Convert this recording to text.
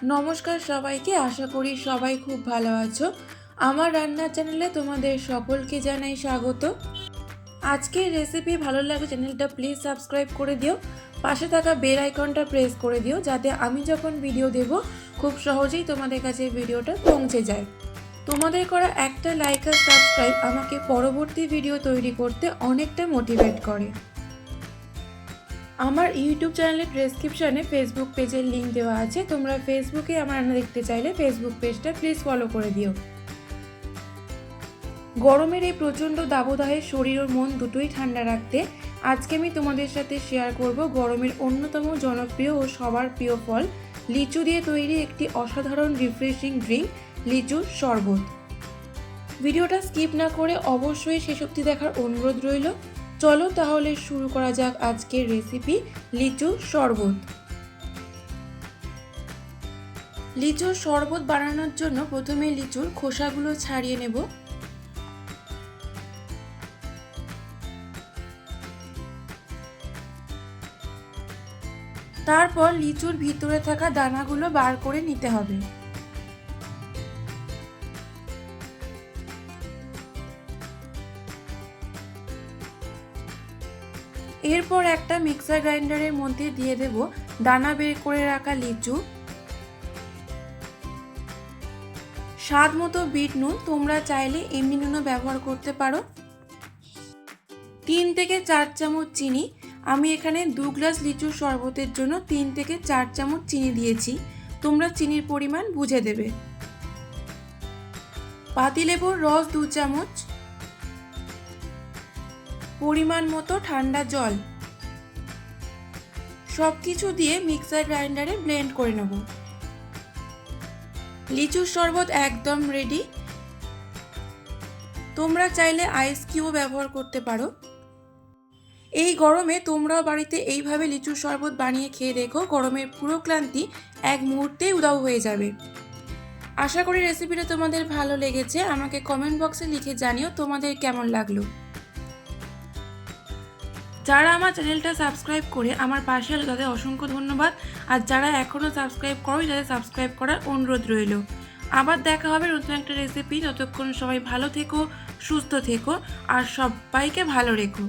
নমস্কার সবাইকে, আশা করি সবাই খুব ভালো আছো। আমার রান্নার চ্যানেলে তোমাদের সকলকে জানাই স্বাগত। আজকের রেসিপি ভালো লাগে চ্যানেলটা প্লিজ সাবস্ক্রাইব করে দিও, পাশে থাকা বেল আইকনটা প্রেস করে দিও যাতে আমি যখন ভিডিও দেব খুব সহজেই তোমাদের কাছে ভিডিওটা পৌঁছে যায়। তোমাদের করা একটা লাইক আর সাবস্ক্রাইব আমাকে পরবর্তী ভিডিও তৈরি করতে অনেকটা মোটিভেট করে। আমার ইউটিউব চ্যানেলের ডেসক্রিপশানে ফেসবুক পেজের লিঙ্ক দেওয়া আছে, তোমরা ফেসবুকে আমার রান্না দেখতে চাইলে ফেসবুক পেজটা প্লিজ ফলো করে দিও। গরমের এই প্রচণ্ড দাবদাহে শরীর ও মন দুটোই ঠান্ডা রাখতে আজকে আমি তোমাদের সাথে শেয়ার করব গরমের অন্যতম জনপ্রিয় ও সবার প্রিয় ফল লিচু দিয়ে তৈরি একটি অসাধারণ রিফ্রেশিং ড্রিঙ্ক, লিচুর শরবত। ভিডিওটা স্কিপ না করে অবশ্যই শেষ অবধি দেখার অনুরোধ রইল। চলো তাহলে শুরু করা যাক আজকের রেসিপি, লিচুর শরবত। লিচুর শরবত বানানোর জন্য প্রথমে লিচুর খোসাগুলো ছাড়িয়ে নেব। তারপর লিচুর ভিতরে থাকা দানাগুলো বার করে নিতে হবে। এরপর একটা মিক্সার গ্রাইন্ডারের মধ্যে দিয়ে দেব দানা বের করে রাখা লিচু, স্বাদ মতো বিট নুন, তোমরা চাইলে এমনি নুনও ব্যবহার করতে পারো, 3 থেকে 4 চামচ চিনি। আমি এখানে 2 গ্লাস লিচুর শরবতের জন্য 3 থেকে 4 চামচ চিনি দিয়েছি, তোমরা চিনির পরিমাণ বুঝে দেবে। পাতিলেবুর রস 2 চামচ, পরিমাণ মতো ঠান্ডা জল, সবকিছু দিয়ে মিক্সার গ্রাইন্ডারে ব্লেন্ড করে নেব। লিচুর শরবত একদম রেডি। তোমরা চাইলে আইস কিউবও ব্যবহার করতে পারো। এই গরমে তোমরাও বাড়িতে এইভাবে লিচুর শরবত বানিয়ে খেয়ে দেখো, গরমের পুরো ক্লান্তি এক মুহূর্তেই উধাও হয়ে যাবে। আশা করি রেসিপিটা তোমাদের ভালো লেগেছে, আমাকে কমেন্ট বক্সে লিখে জানিও তোমাদের কেমন লাগলো। যারা আমার চ্যানেলটা সাবস্ক্রাইব করে আমার পাশে আলো তাদের অসংখ্য ধন্যবাদ, আর যারা এখনও সাবস্ক্রাইব করো তাদের সাবস্ক্রাইব করার অনুরোধ রইল। আবার দেখা হবে নতুন একটা রেসিপি। ততক্ষণ সবাই ভালো থেকো, সুস্থ থেকো আর সবাইকে ভালো রেখো।